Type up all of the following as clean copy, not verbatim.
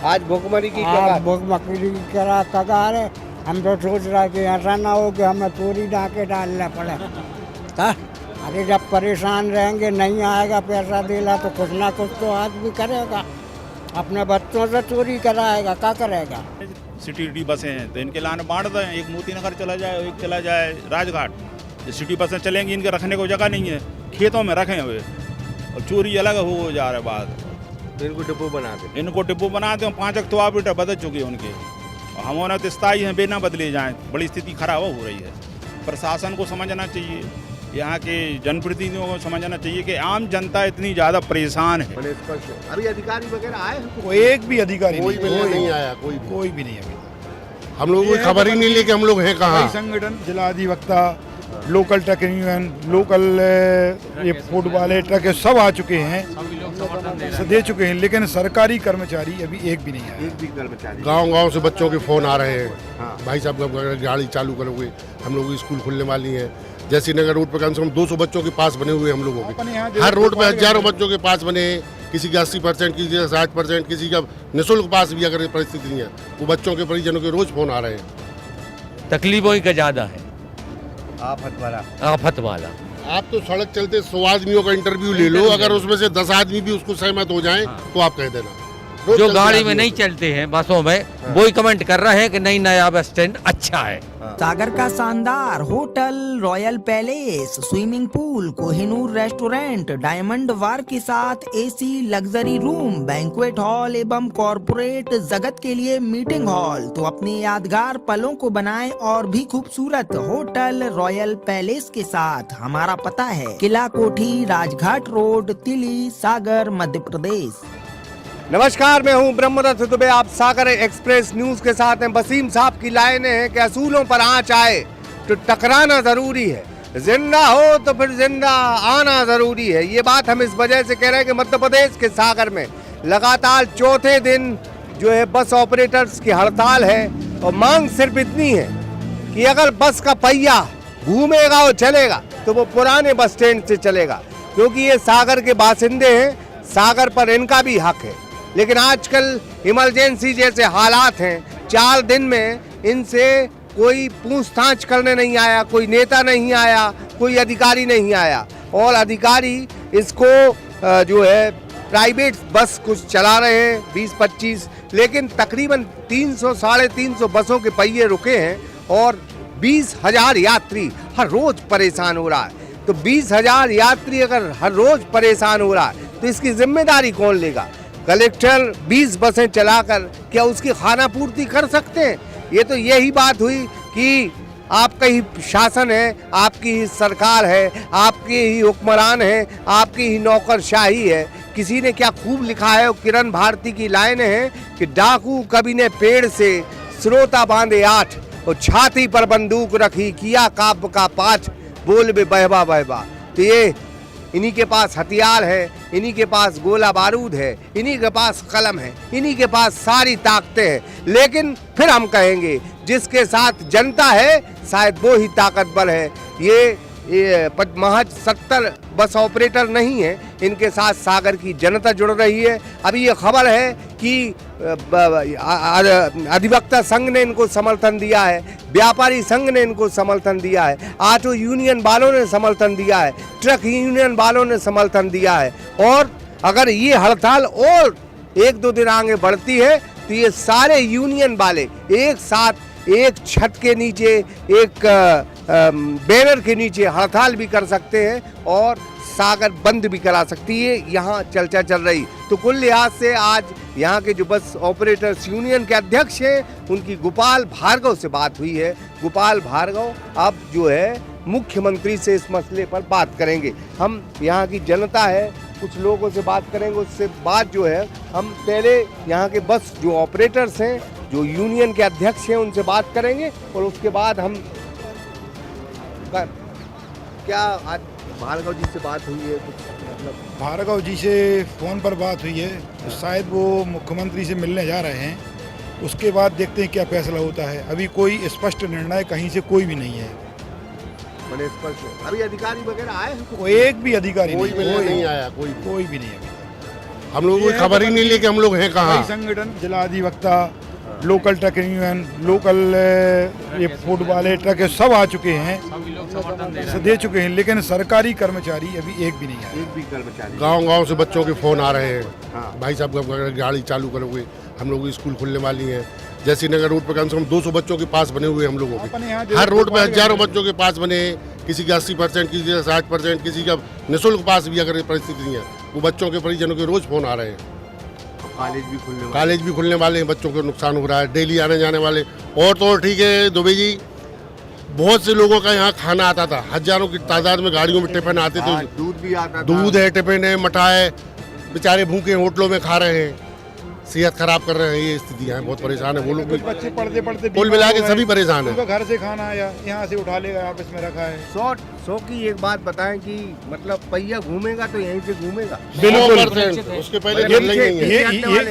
आज भुखमरी की हाँ, कगार। भुखमरी की कगार है। हम तो सोच रहा कि ऐसा ना हो कि हमें चोरी डाके डालना पड़े। अरे जब परेशान रहेंगे, नहीं आएगा पैसा देला तो कुछ ना कुछ तो आदमी करेगा, अपने बच्चों से चोरी कराएगा, क्या करेगा। सिटी बसें हैं तो इनके लाने बांट दें, एक मोती नगर चला जाए, एक चला जाए राजघाट। ये सिटी बसें चलेंगी, इनके रखने को जगह नहीं है, खेतों में रखे हुए और चोरी अलग हो जा रहा है बात। तो इनको डिपो बना दे। इनको डिपो बना दें, 5 अक्टूबर बदल चुके हैं उनके, और हमारा तो स्थायी हैं, बिना बदले जाएँ, बड़ी स्थिति खराब हो रही है। प्रशासन को समझना चाहिए, यहाँ के जनप्रतिनिधियों को समझना चाहिए कि आम जनता इतनी ज़्यादा परेशान है। अभी अधिकारी वगैरह आए हैं? कोई एक भी अधिकारी कोई मिलने नहीं आया, कोई भी नहीं अभी। हम लोगों को खबर ही नहीं ली कि हम लोग हैं कहाँ। संगठन, जिला अधिवक्ता, लोकल ट्रक यूनियन, लोकल ये फूड वाले ट्रक सब आ चुके हैं, दे चुके हैं, लेकिन सरकारी कर्मचारी अभी एक भी नहीं आया। एक भी कर्मचारी। गांव से बच्चों के फोन आ रहे हैं, हाँ। भाई साहब गाड़ी चालू करोगे, हम लोगों की स्कूल खुलने वाली है। जैसी नगर रोड पर कम से कम 200 बच्चों के पास बने हुए हम लोगों के, हर रोड पे हजारों बच्चों के पास बने, किसी का 80%, किसी का 60%, किसी का निःशुल्क पास भी अगर परिस्थिति नहीं है, वो बच्चों के परिजनों के रोज फोन आ रहे हैं। तकलीफों का ज्यादा है, आफत वाला। आप तो सड़क चलते 100 आदमियों का इंटरव्यू ले लो, अगर उसमें से 10 आदमी भी उसको सहमत हो जाएं तो आप कह देना। जो गाड़ी में नहीं चलते हैं बसों में, वो ही कमेंट कर रहे हैं कि नहीं, नया बस स्टैंड अच्छा है। सागर का शानदार hotel, Royal Palace, swimming pool, Kohinoor restaurant, Diamond bar के साथ AC luxury room, banquet hall एवं कॉर्पोरेट जगत के लिए मीटिंग हॉल, तो अपने यादगार पलों को बनाएं और भी खूबसूरत। होटल रॉयल पैलेस के साथ हमारा पता है किला कोठी, राजघाट रोड, तिली, सागर, मध्य प्रदेश। नमस्कार, मैं हूं ब्रह्मदत्त दुबे। आप सागर एक्सप्रेस न्यूज के साथ हैं। वसीम साहब की लाइनें हैं कि असूलों पर आंच आए तो टकराना जरूरी है, जिंदा हो तो फिर जिंदा आना जरूरी है। ये बात हम इस वजह से कह रहे हैं कि मध्य प्रदेश के सागर में लगातार चौथे दिन जो है बस ऑपरेटर्स की हड़ताल है, और मांग सिर्फ इतनी है कि अगर बस का पहिया घूमेगा और चलेगा तो वो पुराने बस स्टैंड से चलेगा, क्योंकि ये सागर के बासिंदे हैं, सागर पर इनका भी हक है। लेकिन आजकल इमरजेंसी जैसे हालात हैं, 4 दिन में इनसे कोई पूछताछ करने नहीं आया, कोई नेता नहीं आया, कोई अधिकारी नहीं आया, और अधिकारी इसको जो है प्राइवेट बस कुछ चला रहे हैं 20-25, लेकिन तकरीबन 300 साढ़े 300 बसों के पहिए रुके हैं और 20,000 यात्री हर रोज परेशान हो रहा है। तो 20,000 यात्री अगर हर रोज परेशान हो रहा है तो इसकी जिम्मेदारी कौन लेगा? कलेक्टर 20 बसें चलाकर क्या उसकी खाना पूर्ति कर सकते हैं? ये तो यही बात हुई कि आपका ही शासन है, आपकी ही सरकार है, आपके ही हुक्मरान है, आपकी ही नौकरशाही है। किसी ने क्या खूब लिखा है, किरण भारती की लाइनें हैं कि डाकू कभी ने पेड़ से श्रोता बांधे 8, और छाती पर बंदूक रखी, किया काव्य का पाठ, बोल बे बहबा बहबा। तो ये इन्हीं के पास हथियार है, इन्हीं के पास गोला बारूद है, इन्हीं के पास कलम है, इन्हीं के पास सारी ताकतें हैं। लेकिन फिर हम कहेंगे जिसके साथ जनता है शायद वो ही ताकतवर है। ये महज 70 बस ऑपरेटर नहीं है, इनके साथ सागर की जनता जुड़ रही है। अभी ये खबर है कि अधिवक्ता संघ ने इनको समर्थन दिया है, व्यापारी संघ ने इनको समर्थन दिया है, ऑटो यूनियन वालों ने समर्थन दिया है, ट्रक यूनियन वालों ने समर्थन दिया है। और अगर ये हड़ताल और 1-2 दिन आगे बढ़ती है तो ये सारे यूनियन वाले एक साथ एक छत के नीचे, एक बैनर के नीचे हड़ताल भी कर सकते हैं और सागर बंद भी करा सकती है। यहाँ चर्चा चल रही। तो कुल लिहाज से आज यहाँ के जो बस ऑपरेटर्स यूनियन के अध्यक्ष हैं, उनकी गोपाल भार्गव से बात हुई है। गोपाल भार्गव अब जो है मुख्यमंत्री से इस मसले पर बात करेंगे। हम यहाँ की जनता है, कुछ लोगों से बात करेंगे, उससे बात जो है हम पहले यहाँ के बस जो ऑपरेटर्स हैं, जो यूनियन के अध्यक्ष हैं, उनसे बात करेंगे, और उसके बाद हम क्या आज भार्गव जी से बात हुई है? कुछ मतलब भार्गव जी से फ़ोन पर बात हुई है, तो शायद वो मुख्यमंत्री से मिलने जा रहे हैं, उसके बाद देखते हैं क्या फैसला होता है। अभी कोई स्पष्ट निर्णय कहीं से कोई भी नहीं है। बड़े स्पष्ट अभी अधिकारी वगैरह आए हैं? कोई एक भी अधिकारी कोई मिलने नहीं आया, कोई भी नहीं है। हम लोगों को खबर ही नहीं ली कि हम लोग हैं कई कहाँ। संगठन, जिला अधिवक्ता, लोकल ट्रक यूनियन, लोकल ये फूड वाले ट्रक सब आ चुके हैं, दे चुके हैं, लेकिन सरकारी कर्मचारी अभी एक भी नहीं आया। एक भी कर्मचारी। गांव-गांव से बच्चों के फ़ोन आ रहे हैं, भाई साहब अगर गाड़ी चालू करोगे, हम लोग स्कूल खुलने वाली हैं। जैसी नगर रोड पर कम से कम 200 बच्चों के पास बने हुए हैं हम लोगों के। हर रोड पे हजारों बच्चों के पास बने, किसी का 80%, किसी का 60%, किसी का निःशुल्क पास भी अगर परिस्थिति नहीं है, वो बच्चों के परिजनों के रोज फोन आ रहे हैं। कॉलेज भी खुलने वाले हैं, बच्चों को नुकसान हो रहा है, डेली आने जाने वाले। और तो ठीक है दुबे जी, बहुत से लोगों का यहाँ खाना आता था, हजारों की तादाद में गाड़ियों में टिफिन आते थे, दूध भी आता था, दूध है, टिफिन है, मिठाई, बेचारे भूखे होटलों में खा रहे हैं, सेहत खराब कर रहे हैं। ये स्थितियाँ हैं, बहुत परेशान है वो लोग भी। कुछ बच्चे पढ़ते कुल मिला के सभी परेशान हैं। घर से खाना आया, यहाँ से उठा लेगा, ऑफिस में रखा है। 100 की एक बात बताएं कि मतलब पहिया घूमेगा तो यहीं से घूमेगा। बिल्कुल, उसके पहले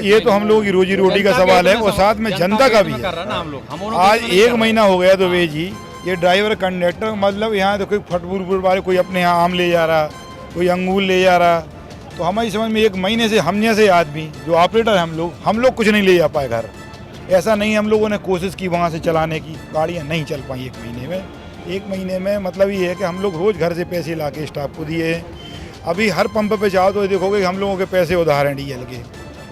ये तो हम लोगों की रोजी रोटी का सवाल है और साथ में जनता का भी है। आज 1 महीना हो गया दुबे जी, ये ड्राइवर कंडक्टर मतलब यहाँ तो कोई फटपुर वाले, कोई अपने यहाँ आम ले जा रहा, कोई अंगूर ले जा रहा, तो हमारी समझ में 1 महीने से हम जैसे आदमी जो ऑपरेटर है हम लोग कुछ नहीं ले जा पाए घर। ऐसा नहीं, हम लोगों ने कोशिश की वहाँ से चलाने की, गाड़ियाँ नहीं चल पाई 1 महीने में। 1 महीने में मतलब ये है कि हम लोग रोज़ घर से पैसे ला के स्टाफ को दिए हैं। अभी हर पंप पे जाओ तो देखोगे कि हम लोगों के पैसे उधार हैं डीजल के,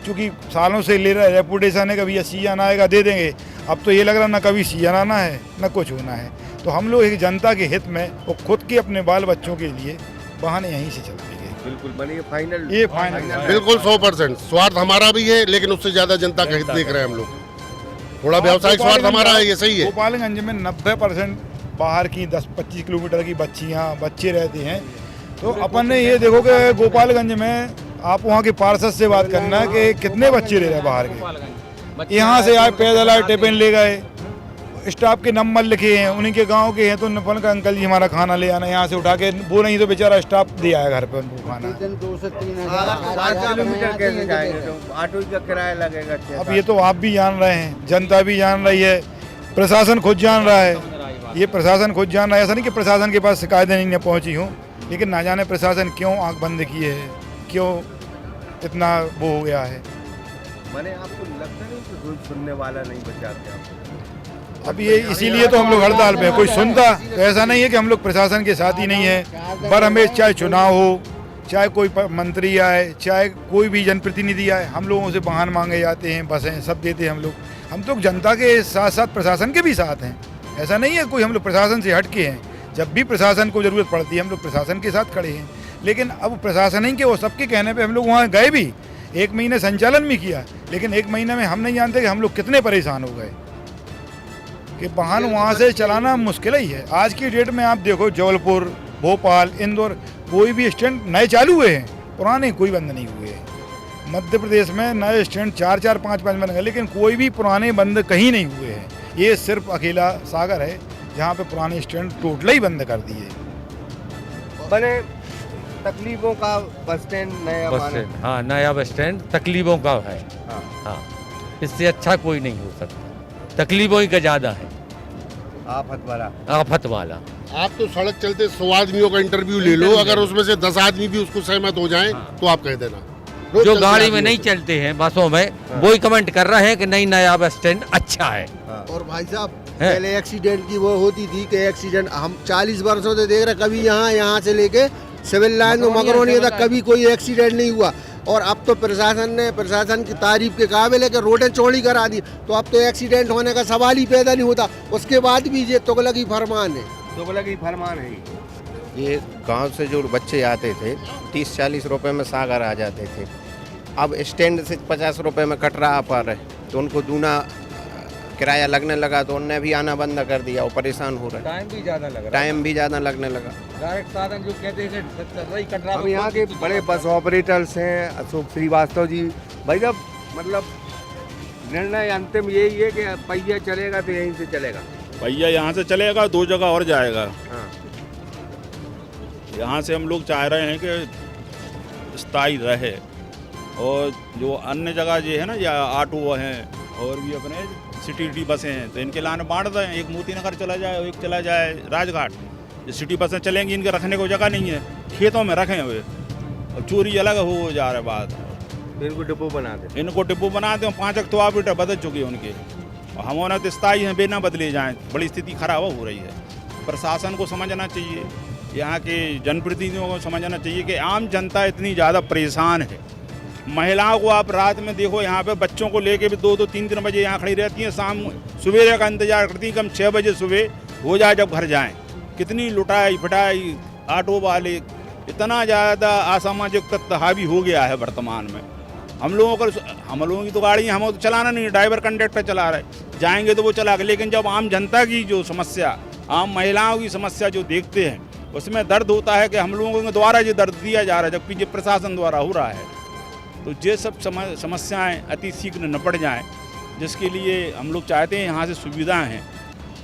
क्योंकि सालों से ले रहा है, रेपुटेशन है, कभी ये सीजन आएगा दे देंगे। अब तो ये लग रहा ना कभी सीजन आना है ना कुछ होना है। तो हम लोग एक जनता के हित में और खुद के अपने बाल बच्चों के लिए बहाने यहीं से चलते हैं। बिल्कुल बनी फाइनल, ये फाइनल बिल्कुल 100%। स्वार्थ हमारा भी है, लेकिन उससे ज्यादा जनता का हित देख रहे हैं हम लोग। थोड़ा व्यावसायिक स्वार्थ हमारा है, ये सही है। गोपालगंज में 90% बाहर की 10-25 किलोमीटर की बच्चे रहते हैं। तो अपन ने ये देखो कि गोपालगंज में आप वहाँ के पार्षद से बात करना कि कितने बच्चे रह रहे हैं बाहर के। यहाँ से आए, पैदल आए, टिफिन ले गए, स्टाफ के नंबर लिखे हैं, उन्हीं के गांव के हैं, तो नफल का अंकल जी हमारा खाना ले आना, यहाँ से उठा के वो नहीं तो बेचारा स्टाफ दे आया घर पे उनको खाना। 2 से 3 7 किलोमीटर कैसे जाएंगे, तो ऑटो का किराया लगेगा। अब ये तो आप भी जान रहे हैं, जनता भी जान रही है, प्रशासन खुद जान रहा है। ये प्रशासन खुद जान रहा है। ऐसा नहीं कि प्रशासन के पास शिकायतें नहीं पहुँची हूँ, लेकिन ना जाने प्रशासन क्यों आँख बंद किए है, क्यों इतना वो हो गया है। मैंने आपको लगता नहीं कि कोई सुनने वाला नहीं बचा के अब ये इसीलिए तो हम लोग हड़ताल पे हैं। कोई सुनता तो ऐसा नहीं है कि हम लोग प्रशासन के साथ ही नहीं है। पर हमें चाहे चुनाव हो, चाहे कोई मंत्री आए, चाहे कोई भी जनप्रतिनिधि आए, हम लोगों से वाहन मांगे जाते हैं, बसें सब देते हैं हम लोग। हम तो जनता के साथ साथ प्रशासन के भी साथ हैं। ऐसा नहीं है कोई हम लोग प्रशासन से हट के हैं। जब भी प्रशासन को ज़रूरत पड़ती है हम लोग प्रशासन के साथ खड़े हैं। लेकिन अब प्रशासन ही के वो सबके कहने पर हम लोग वहाँ गए भी, 1 महीने संचालन भी किया, लेकिन 1 महीने में हम नहीं जानते कि हम लोग कितने परेशान हो गए कि वाहन वहाँ से चलाना मुश्किल ही है। आज की डेट में आप देखो, जबलपुर, भोपाल, इंदौर, कोई भी स्टैंड नए चालू हुए हैं, पुराने कोई बंद नहीं हुए हैं। मध्य प्रदेश में नए स्टैंड 4-4, 5-5 बन गए, लेकिन कोई भी पुराने बंद कहीं नहीं हुए हैं। ये सिर्फ अकेला सागर है जहाँ पे पुराने स्टैंड टोटल ही बंद कर दिए। बने तकलीफों का बस स्टैंड नया, बस स्टैंड, हाँ नया बस स्टैंड तकलीफों का है। हाँ, इससे अच्छा कोई नहीं हो सकता। तकलीफों ही का ज़्यादा है, आफत वाला। आप तो सड़क चलते 100 आदमियों का इंटरव्यू ले लो, अगर उसमें से 10 आदमी भी उसको सहमत हो जाएं तो आप कह देना। जो गाड़ी में नहीं चलते हैं बसों में, वो ही कमेंट कर रहे हैं कि नहीं नया बस स्टैंड अच्छा है। और भाई साहब पहले एक्सीडेंट की वो होती थी कि एक्सीडेंट हम 40 वर्षों से देख रहे, कभी यहाँ से लेके सिविल लाइन में मकरोनिया तक कभी कोई एक्सीडेंट नहीं हुआ। और अब तो प्रशासन की तारीफ के काबिल है कि रोडें चौड़ी करा दी, तो अब तो एक्सीडेंट होने का सवाल ही पैदा नहीं होता। उसके बाद भी ये तुगलकी फरमान है, तुगलकी फरमान है। ये गांव से जो बच्चे आते थे 30-40 रुपए में सागर आ जाते थे, अब स्टैंड से 50 रुपए में कटरा पर है, तो उनको दूना किराया लगने लगा, तो उनने भी आना बंद कर दिया और परेशान हो रहे। टाइम भी ज़्यादा लगने लगा। डायरेक्ट साधन जो कहते हैं अब यहाँ के बड़े बस ऑपरेटर्स हैं, अशोक श्रीवास्तव जी, भाई साहब मतलब निर्णय अंतिम यही है कि पहिया चलेगा तो यहीं से चलेगा। पहिया यहाँ से चलेगा, 2 जगह और जाएगा। यहाँ से हम लोग चाह रहे हैं कि स्थायी रहे, और जो अन्य जगह जो है ना, या ऑटो हैं और भी अपने सिटी बसें हैं, तो इनके लाने बांट दें। एक मोती नगर चला जाए, एक चला जाए राजघाट। ये सिटी बसें चलेंगी, इनके रखने को जगह नहीं है, खेतों में रखे हुए, और चोरी अलग हो जा रहा है बात। इनको डिपो बना दे। इनको डिपो बना दें, 5 एक्टिवेटर बदल चुके हैं उनके, और हम होना तो स्थायी हैं, बिना बदले जाएँ, बड़ी स्थिति खराब हो रही है। प्रशासन को समझना चाहिए, यहाँ के जनप्रतिनिधियों को समझना चाहिए कि आम जनता इतनी ज़्यादा परेशान है। महिलाओं को आप रात में देखो, यहाँ पे बच्चों को लेके भी 2-2, 3-3 बजे यहाँ खड़ी रहती हैं, शाम सवेरे का इंतजार करती हैं, कम 6 बजे सुबह हो जाए जब घर जाएं। कितनी लुटाई पिटाई, ऑटो वाले, इतना ज़्यादा असामाजिक तत्व हावी हो गया है वर्तमान में। हम लोगों की तो गाड़ी हम तो चलाना नहीं, ड्राइवर कंडक्टर चला रहे, जाएंगे तो वो चला गए, लेकिन जब आम जनता की जो समस्या, आम महिलाओं की समस्या जो देखते हैं, उसमें दर्द होता है कि हम लोगों के द्वारा ये दर्द दिया जा रहा है, जबकि ये प्रशासन द्वारा हो रहा है। तो ये सब समस्याएं अति शीघ्र निपट जाएं, जिसके लिए हम लोग चाहते हैं यहाँ से सुविधाएं हैं,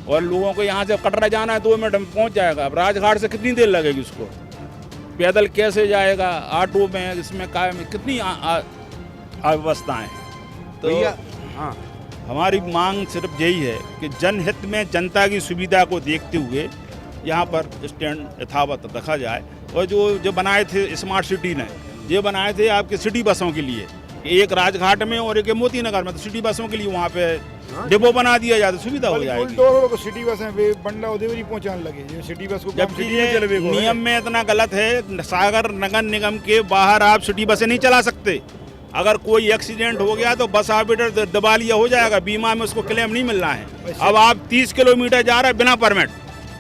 और लोगों को यहाँ से कटरा जाना है 2 मिनट में पहुँच जाएगा। अब राजघाट से कितनी देर लगेगी उसको, पैदल कैसे जाएगा, ऑटो में, इसमें काय में कितनी अव्यवस्थाएँ। तो हाँ, हमारी मांग सिर्फ यही है कि जनहित में जनता की सुविधा को देखते हुए यहाँ पर स्टैंड यथावत रखा जाए। और जो बनाए थे स्मार्ट सिटी ने, ये बनाए थे आपके सिटी बसों के लिए, एक राजघाट में और एक मोती नगर में, तो सिटी बसों के लिए वहाँ पे डिपो बना दिया जाए तो सुविधा हो जाएगी। सिटी बसें बंडा उदेवरी पहुंचाने लगे, सिटी बस को जबकि ये नियम में इतना गलत है, सागर नगर निगम के बाहर आप सिटी बसें नहीं चला सकते। अगर कोई एक्सीडेंट हो गया तो बस ऑपरेटर दिवालिया हो जाएगा, बीमा में उसको क्लेम नहीं मिलना है। अब आप 30 किलोमीटर जा रहे हैं बिना परमिट,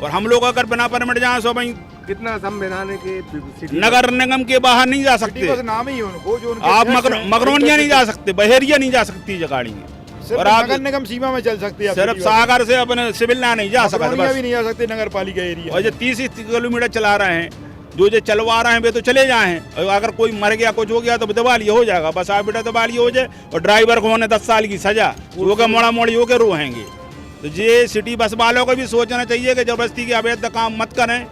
और हम लोग अगर बिना परमिट जाए तो भाई कितना संविधान के नगर निगम के बाहर नहीं जा सकते, नाम ही उनको, जो आप मकरोनिया नहीं जा सकते, बहरिया नहीं जा सकती ये गाड़ी, और आप नगर निगम सीमा में चल सकते हैं, सिर्फ सागर से अपने सिविल लाइन नहीं जा सकते, भी नहीं जा सकते नगर पालिका एरिया। और जो 30 किलोमीटर चला रहे हैं, जो चलवा रहे हैं वे तो चले जाएं, और अगर कोई मर गया कुछ हो गया तो दिवालिया हो जाएगा, बस आप बेटा दिवालिया हो जाए, और ड्राइवर को होने 10 साल की सजा, वो के मोड़ा मोड़ी होकर रोहेंगे। तो ये सिटी बस वालों को भी सोचना चाहिए कि जबरदस्ती के अवैध काम मत करें।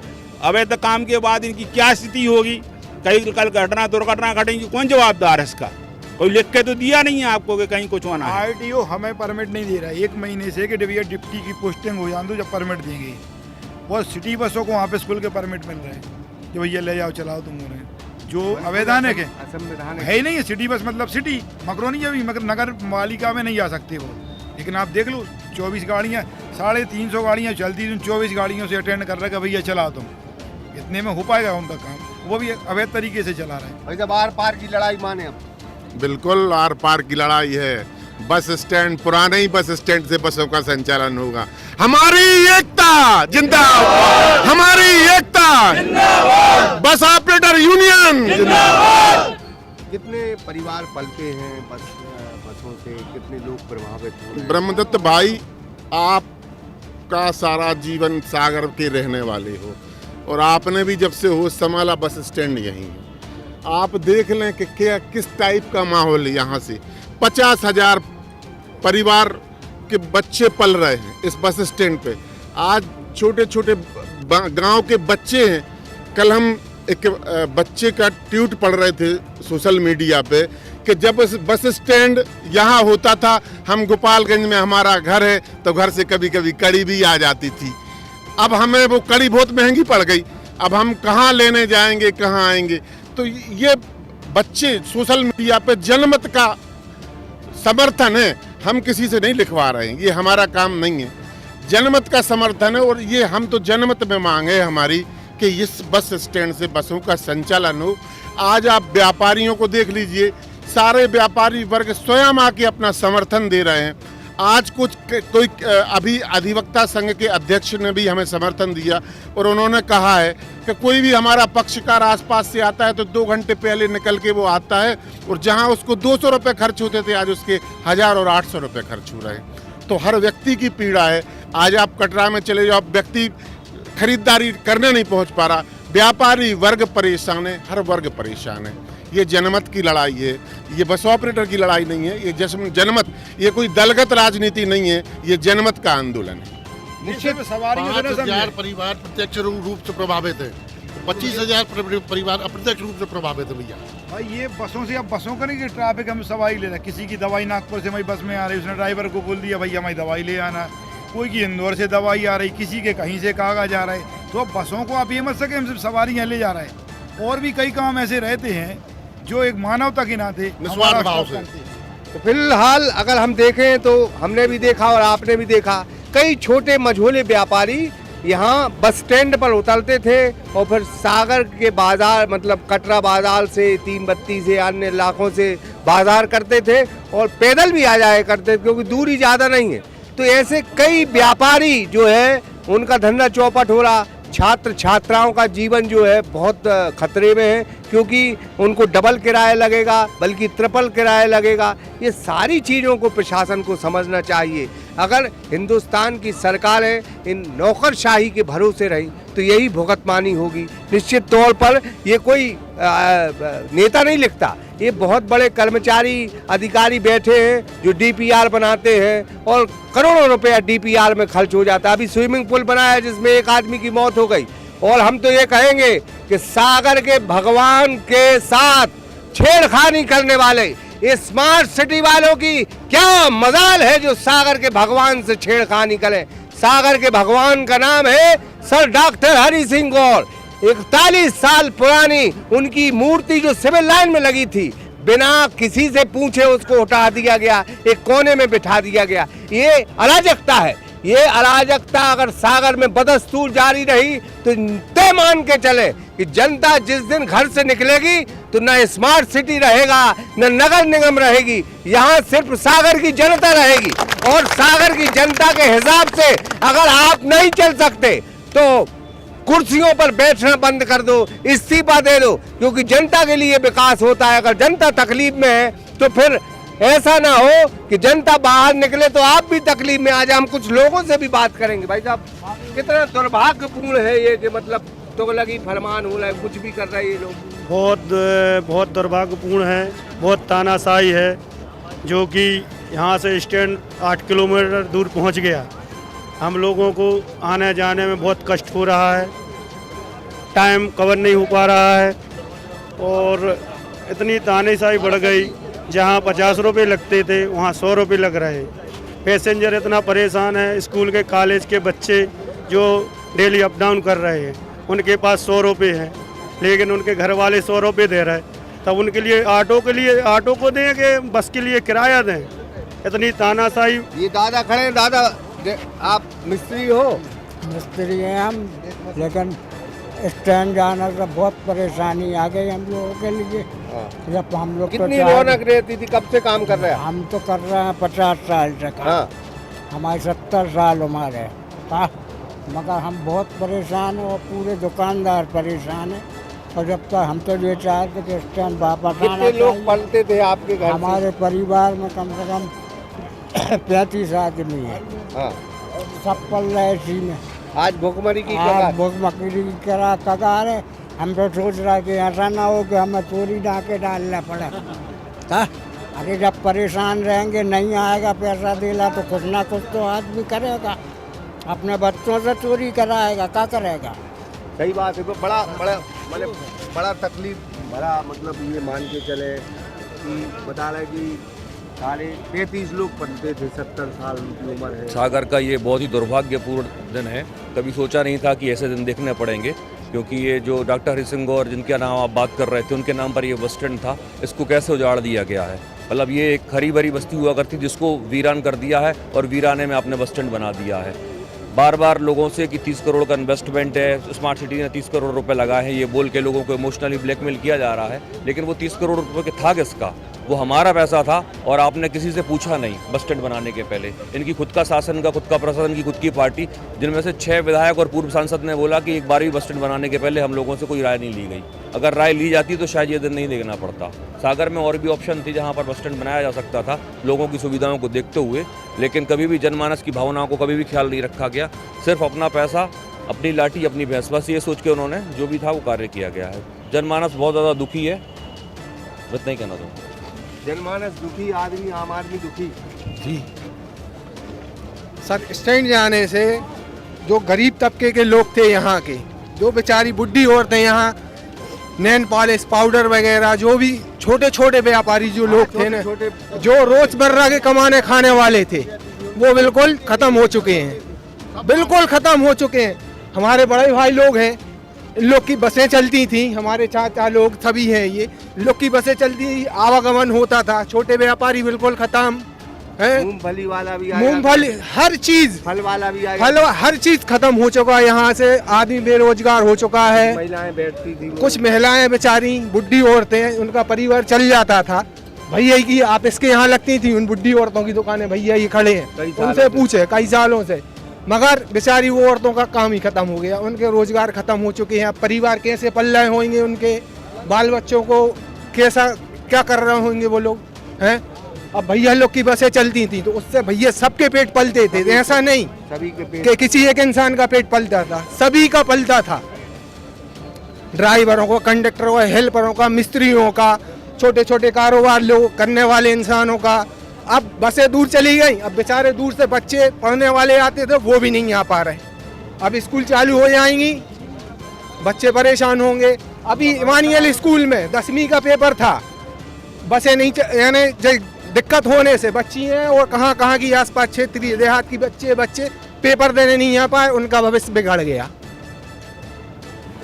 अवैध काम के बाद इनकी क्या स्थिति होगी, कहीं कल घटना दुर्घटना घटेगी, कौन जवाबदार है इसका? कोई लिख के तो दिया नहीं है आपको कि कहीं कुछ होना है। आरटीओ हमें परमिट नहीं दे रहा है 1 महीने से कि डिप्टी की पोस्टिंग हो जाए तो जब परमिट देंगे, और सिटी बसों को वहाँ पे स्कूल के परमिट मिल रहे हैं कि भैया ले जाओ चलाओ तुम उन्हें, जो अवैधानिक है, है ही नहीं है। सिटी बस मतलब सिटी, मकरोनिया भी मगर नगर पालिका में नहीं जा सकते वो। लेकिन आप देख लो 24 गाड़ियाँ, 350 गाड़ियाँ चलती, 24 गाड़ियों से अटेंड कर रहे हैं भैया चलाओ तुम, इतने में हो पाएगा उनका काम? वो भी अवैध तरीके से चला रहे हैं। आर पार की लड़ाई माने अब बिल्कुल आर पार की लड़ाई है। बस स्टैंड, पुराने ही बस स्टैंड से बसों का संचालन होगा। हमारी एकता जिंदाबाद, हमारी एकता जिंदाबाद, बस ऑपरेटर यूनियन जिंदाबाद। कितने परिवार पलते हैं बसों से, कितने लोग प्रभावित हो रहे हैं? ब्रह्मदत्त भाई, आपका सारा जीवन सागर के रहने वाले हो, और आपने भी जब से होश संभाला बस स्टैंड यहीं है। आप देख लें कि क्या किस टाइप का माहौल है। यहाँ से 50,000 परिवार के बच्चे पल रहे हैं इस बस स्टैंड पे। आज छोटे छोटे गांव के बच्चे हैं। कल हम एक बच्चे का ट्वीट पढ़ रहे थे सोशल मीडिया पे कि जब बस स्टैंड यहाँ होता था, हम गोपालगंज में हमारा घर है, तो घर से कभी कभी कड़ी भी आ जाती थी। अब हमें वो कड़ी बहुत महंगी पड़ गई, अब हम कहाँ लेने जाएंगे, कहाँ आएंगे? तो ये बच्चे सोशल मीडिया पे जनमत का समर्थन है, हम किसी से नहीं लिखवा रहे हैं, ये हमारा काम नहीं है। जनमत का समर्थन है, और ये हम तो जनमत में मांग है हमारी कि इस बस स्टैंड से बसों का संचालन हो। आज आप व्यापारियों को देख लीजिए, सारे व्यापारी वर्ग स्वयं आके अपना समर्थन दे रहे हैं। आज कोई अभी अधिवक्ता संघ के अध्यक्ष ने भी हमें समर्थन दिया, और उन्होंने कहा है कि कोई भी हमारा पक्षकार आसपास से आता है तो 2 घंटे पहले निकल के वो आता है, और जहां उसको 200 रुपये खर्च होते थे आज उसके 1000 और 800 रुपये खर्च हो रहे हैं। तो हर व्यक्ति की पीड़ा है। आज आप कटरा में चले जाओ, व्यक्ति खरीदारी करने नहीं पहुंच पा रहा, व्यापारी वर्ग परेशान है, हर वर्ग परेशान है। ये जनमत की लड़ाई है, ये बस ऑपरेटर की लड़ाई नहीं है, ये जनमत, ये कोई दलगत राजनीति नहीं है, ये जनमत का आंदोलन है। 5,000 परिवार प्रत्यक्ष रूप से प्रभावित है, 25,000 परिवार अप्रत्यक्ष रूप से प्रभावित है। भैया भाई ये बसों से, अब बसों का नहीं कि ट्रैफिक हम सवारी ले रहे, किसी की दवाई नागपुर से हमारी बस में आ रही, उसने ड्राइवर को बोल दिया भैया हमारी दवाई ले आना, कोई की इंदौर से दवाई आ रही, किसी के कहीं से कागज जा रहा है। तो अब बसों को आप ये मत सके हम सिर्फ सवारियाँ ले जा रहे हैं, और भी कई काम ऐसे रहते हैं जो एक मानवता के नाते निस्वार्थ हमारा भाव स्टॉप से। करते हैं। तो फिलहाल अगर हम देखें तो हमने भी देखा और आपने भी देखा, कई छोटे मझोले व्यापारी यहाँ बस स्टैंड पर उतरते थे और फिर सागर के बाजार मतलब कटरा बाजार से, तीन बत्ती से, अन्य इलाकों से बाजार करते थे और पैदल भी आ जाया करते थे क्योंकि दूरी ज़्यादा नहीं है। तो ऐसे कई व्यापारी जो है उनका धंधा चौपट हो रहा। छात्र छात्राओं का जीवन जो है बहुत खतरे में है क्योंकि उनको डबल किराया लगेगा, बल्कि ट्रिपल किराया लगेगा। ये सारी चीज़ों को प्रशासन को समझना चाहिए। अगर हिंदुस्तान की सरकारें इन नौकरशाही के भरोसे रही तो यही भुगतमानी होगी। निश्चित तौर पर ये कोई नेता नहीं लिखता, ये बहुत बड़े कर्मचारी अधिकारी बैठे हैं जो डीपीआर बनाते हैं और करोड़ों रुपया डीपीआर में खर्च हो जाता है। अभी स्विमिंग पूल बनाया जिसमें एक आदमी की मौत हो गई। और हम तो ये कहेंगे कि सागर के भगवान के साथ छेड़खानी करने वाले ये स्मार्ट सिटी वालों की क्या मजाल है जो सागर के भगवान से छेड़खानी करें। सागर के भगवान का नाम है सर डॉक्टर हरि सिंह गौर। 41 साल पुरानी उनकी मूर्ति जो सिविल लाइन में लगी थी, बिना किसी से पूछे उसको उठा दिया गया, एक कोने में बिठा दिया गया। ये अराजकता है। ये अराजकता अगर सागर में बदस्तूर जारी रही तो तय मान के चले कि जनता जिस दिन घर से निकलेगी तो न स्मार्ट सिटी रहेगा न नगर निगम रहेगी, यहाँ सिर्फ सागर की जनता रहेगी। और सागर की जनता के हिसाब से अगर आप नहीं चल सकते तो कुर्सियों पर बैठना बंद कर दो, इस्तीफा दे दो, क्योंकि जनता के लिए विकास होता है। अगर जनता तकलीफ में है तो फिर ऐसा ना हो कि जनता बाहर निकले तो आप भी तकलीफ में आ जाए। हम कुछ लोगों से भी बात करेंगे। भाई साहब, कितना दुर्भाग्यपूर्ण है ये कि मतलब तुगलकी फरमान हो रहा है, कुछ भी कर रहे हैं ये लोग। बहुत दुर्भाग्यपूर्ण है, बहुत तानाशाही है, जो कि यहाँ से स्टैंड 8 किलोमीटर दूर पहुँच गया। हम लोगों को आने जाने में बहुत कष्ट हो रहा है, टाइम कवर नहीं हो पा रहा है और इतनी तानाशाही बढ़ गई, जहाँ 50 रुपये लगते थे वहाँ 100 रुपये लग रहे हैं। पैसेंजर इतना परेशान है, स्कूल के कॉलेज के बच्चे जो डेली अप डाउन कर रहे हैं उनके पास 100 रुपये हैं, लेकिन उनके घर वाले 100 रुपये दे रहे हैं। तब उनके लिए ऑटो को दें कि बस के लिए किराया दें? इतनी तानाशाही। ये दादा खड़े हैं। दादा, आप मिस्त्री हो? मिस्त्री हैं हम, लेकिन स्टैंड जाना से बहुत परेशानी आ गई हम लोगों के लिए। जब हम लोग कितनी रौनक रहती थी, कब से काम कर रहे हैं? हम तो कर रहे हैं 50 साल से। हाँ। हमारे 70 साल उम्र है, मगर हम बहुत परेशान हैं और पूरे दुकानदार परेशान हैं। और जब तक हम तो ये चाहते कि स्टैंड वापस आना चाहिए। कितने लोग पलते थे आपके घर? हमारे परिवार में कम से कम 35 आदमी है। हाँ। सब पल रहे इसी में। आज भुखमरी की भुखमरी की कगार है। हम तो सोच रहे कि ऐसा ना हो कि हमें चोरी डाके डालना पड़े। अरे जब परेशान रहेंगे, नहीं आएगा पैसा देला तो कुछ ना कुछ तो आदमी करेगा, अपने बच्चों से चोरी कराएगा, क्या करेगा? सही बात है। तो बड़ा तकलीफ बड़ा मतलब ये मान के चले कि बता रहे कि सारे 35 लोग पलते थे, 70 साल की उम्र है। सागर का ये बहुत ही दुर्भाग्यपूर्ण दिन है। कभी सोचा नहीं था कि ऐसे दिन देखने पड़ेंगे, क्योंकि ये जो डॉक्टर हरि सिंह गौर जिनका नाम आप बात कर रहे थे, उनके नाम पर ये बस स्टैंड था, इसको कैसे उजाड़ दिया गया है। मतलब ये एक हरी भरी बस्ती हुआ करती जिसको वीरान कर दिया है और वीराने में आपने बस स्टैंड बना दिया है। बार बार लोगों से कि 30 करोड़ का इन्वेस्टमेंट है, स्मार्ट सिटी ने 30 करोड़ रुपए लगाए हैं, ये बोल के लोगों को इमोशनली ब्लैकमेल किया जा रहा है। लेकिन वो 30 करोड़ रुपए के था किसका? वो हमारा पैसा था और आपने किसी से पूछा नहीं बस स्टैंड बनाने के पहले। इनकी खुद का शासन का, खुद का प्रशासन की खुद की पार्टी, जिनमें से 6 विधायक और पूर्व सांसद ने बोला कि एक बार भी बस स्टैंड बनाने के पहले हम लोगों से कोई राय नहीं ली गई। अगर राय ली जाती तो शायद ये दिन नहीं देखना पड़ता। सागर में और भी ऑप्शन थी जहाँ पर बस स्टैंड बनाया जा सकता था लोगों की सुविधाओं को देखते हुए, लेकिन कभी भी जनमानस की भावनाओं को कभी भी ख्याल नहीं रखा गया। सिर्फ अपना पैसा, अपनी लाठी, अपनी भैंस, बस ये सोच के उन्होंने जो भी था वो कार्य किया गया है। जनमानस बहुत ज़्यादा दुखी है, बस नहीं कहना तो। जनमानस दुखी, आदमी, आम आदमी दुखी जी। सर, स्टैंड जाने से जो गरीब तबके के लोग थे यहाँ के, जो बेचारी बुढ़ी औरतें यहाँ नैन पॉलिश पाउडर वगैरह, जो भी छोटे छोटे व्यापारी जो लोग थे ना, जो रोजमर्रा के कमाने खाने वाले थे, वो बिल्कुल ख़त्म हो चुके हैं, बिल्कुल ख़त्म हो चुके हैं। हमारे बड़े भाई लोग हैं इन लोग की बसें चलती थी, हमारे चाचा लोग सभी हैं ये, इन लोग की बसें चलती थी, आवागमन होता था, छोटे व्यापारी बिल्कुल खत्म है, मूंगफली वाला भी आया, मूंगफली हर चीज, फल वाला भी आया, फल हर चीज खत्म हो चुका है। यहाँ से आदमी बेरोजगार हो चुका है, महिलाएं बैठती थी, कुछ महिलाएं बेचारी बुढ़ी औरतें, उनका परिवार चल जाता था। भैया की आप इसके यहाँ लगती थी, उन बुढ़ी औरतों की दुकानें भैया ये खड़े हैं, उनसे पूछे कई सालों से, मगर बेचारी वो औरतों का काम ही खत्म हो गया, उनके रोजगार खत्म हो चुके हैं। अब परिवार कैसे पल रहे होंगे, उनके बाल बच्चों को कैसा क्या कर रहे होंगे वो लोग हैं। अब भैया लोग की बसें चलती थी तो उससे भैया सबके पेट पलते थे, ऐसा नहीं सभी के पेट कि किसी एक इंसान का पेट पलता था, सभी का पलता था, ड्राइवरों का, कंडक्टरों का, हेल्परों का, मिस्त्रियों का, छोटे छोटे कारोबार लोग करने वाले इंसानों का। अब बसें दूर चली गई, अब बेचारे दूर से बच्चे पढ़ने वाले आते थे वो भी नहीं आ पा रहे। अब स्कूल चालू हो जाएंगी, बच्चे परेशान होंगे। अभी इमानियल स्कूल में 10वीं का पेपर था, बसें नहीं यानी दिक्कत होने से बच्ची हैं और कहाँ कहाँ की आसपास क्षेत्रीय देहात की बच्चे पेपर देने नहीं आ पाए, उनका भविष्य बिगड़ गया,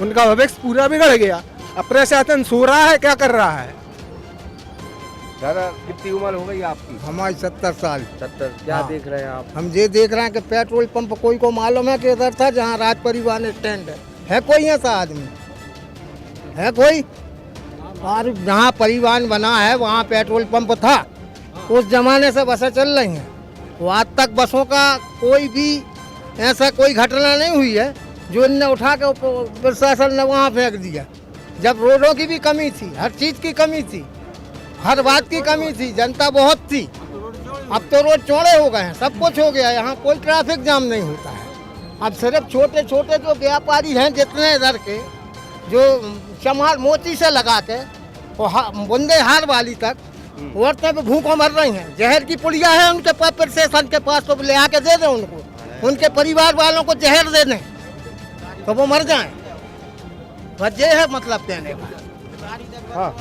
उनका भविष्य पूरा बिगड़ गया। अब प्रशासन सो रहा है, क्या कर रहा है? दादा कितनी उम्र हो गई आपकी? हमारी 70 साल। 70। क्या हाँ। देख रहे हैं आप? हम ये देख रहे हैं कि पेट्रोल पंप कोई को मालूम है कि इधर था जहाँ राज परिवहन स्टैंड है कोई ऐसा आदमी है कोई? और जहाँ परिवहन बना है वहाँ पेट्रोल पंप था, उस जमाने से बसें चल रही हैं, वो आज तक बसों का कोई भी ऐसा कोई घटना नहीं हुई है जो इनने उठा के प्रशासन ने वहाँ फेंक दिया। जब रोडों की भी कमी थी, हर चीज़ की कमी थी, हर बात की कमी थी, जनता बहुत थी। अब तो रोड चौड़े हो गए हैं, सब कुछ हो गया, यहाँ कोई ट्रैफिक जाम नहीं होता है। अब सिर्फ छोटे छोटे जो व्यापारी हैं जितने इधर के, जो चमार मोती से लगा के बुंदे हार वाली तक औरतें भी भूखों मर रही हैं। जहर की पुड़िया है उनके पास, प्रशासन के पास, तो ले आके दे दें उनको, उनके परिवार वालों को जहर दे दें तो वो मर जाएं। बस ये है मतलब कहने का। हाँ।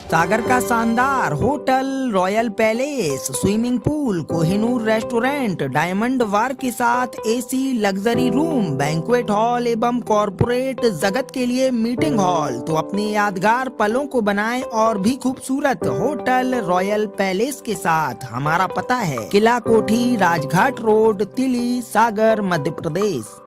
सागर का शानदार hotel, Royal Palace, swimming pool, Kohinoor restaurant, Diamond bar के साथ AC luxury room, banquet hall एवं कॉर्पोरेट जगत के लिए मीटिंग हॉल। तो अपने यादगार पलों को बनाएं और भी खूबसूरत होटल रॉयल पैलेस के साथ। हमारा पता है किला कोठी, राजघाट रोड, तिली, सागर, मध्य प्रदेश।